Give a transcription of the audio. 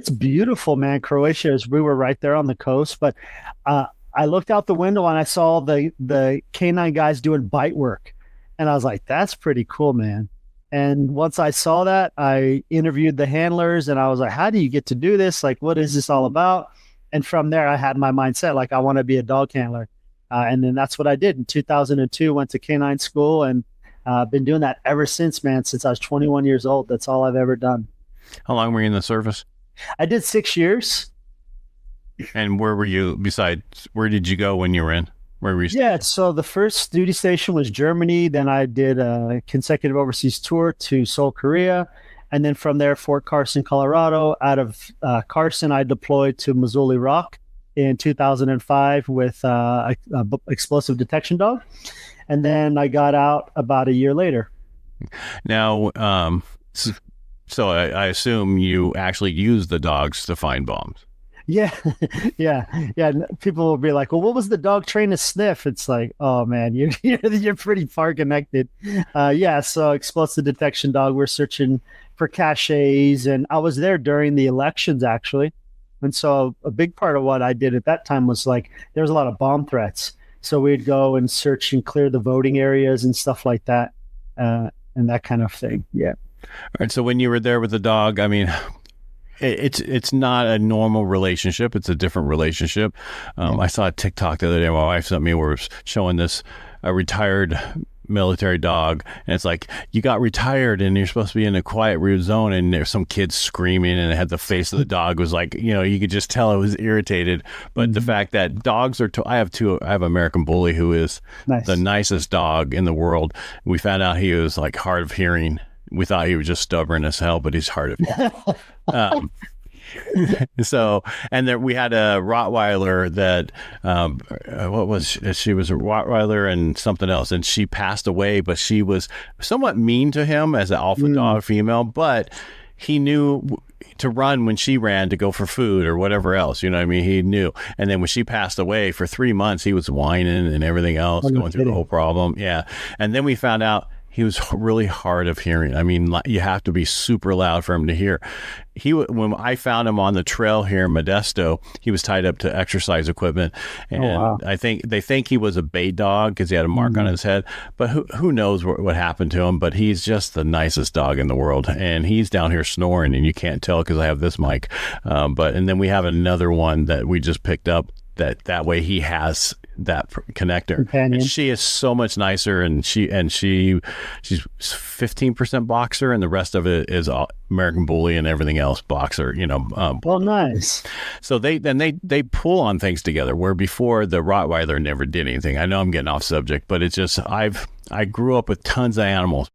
it's beautiful, man. Croatia is, we were right there on the coast, but I looked out the window and I saw the canine guys doing bite work. And I was like, that's pretty cool, man. And once I saw that, I interviewed the handlers and I was like, how do you get to do this? Like, what is this all about? And from there, I had my mindset, like, I want to be a dog handler. And then that's what I did in 2002, went to canine school and been doing that ever since, man, since I was 21 years old. That's all I've ever done. How long were you in the service? I did 6 years. And where were you besides, where did you go when you were in? Where were you? Yeah, so the first duty station was Germany. Then I did a consecutive overseas tour to Seoul, Korea. And then from there, Fort Carson, Colorado. Out of Carson, I deployed to Missoula Rock in 2005 with explosive detection dog. And then I got out about a year later. Now, so I assume you actually use the dogs to find bombs. Yeah, yeah, yeah. People will be like, "Well, what was the dog trained to sniff?" It's like, "Oh man, you're pretty far connected." Yeah, so explosive detection dog. We're searching for caches, and I was there during the elections actually, and so a big part of what I did at that time was like there was a lot of bomb threats, so we'd go and search and clear the voting areas and stuff like that, and that kind of thing. Yeah. All right. So when you were there with the dog, I mean, it's not a normal relationship. It's a different relationship. I saw a TikTok the other day. My wife sent me where it was showing this a retired military dog, and it's like you got retired and you're supposed to be in a quiet room zone, and there's some kids screaming, and it had the face of the dog was like, you could just tell it was irritated. But the fact that dogs are, I have American Bully who is Nice. the nicest dog in the world. We found out he was like hard of hearing. We thought he was just stubborn as hell, but he's hard of hearing. So, and there we had a Rottweiler that, she was a Rottweiler and something else, and she passed away, but she was somewhat mean to him as an alpha dog female, but he knew to run when she ran to go for food or whatever else, you know what I mean? He knew. And then when she passed away for 3 months, he was whining and everything else, going through the whole problem. Yeah. And then we found out he was really hard of hearing. I mean, you have to be super loud for him to hear. When I found him on the trail here in Modesto, he was tied up to exercise equipment, and I think they think he was a bait dog because he had a mark on his head. But who knows what happened to him? But he's just the nicest dog in the world, and he's down here snoring, and you can't tell because I have this mic. And then we have another one that we just picked up. That way he has that connector. Companion. And she is so much nicer, and she's 15% boxer, and the rest of it is American Bully and everything else boxer. Well, nice. So they pull on things together where before the Rottweiler never did anything. I know I'm getting off subject, but it's just I grew up with tons of animals.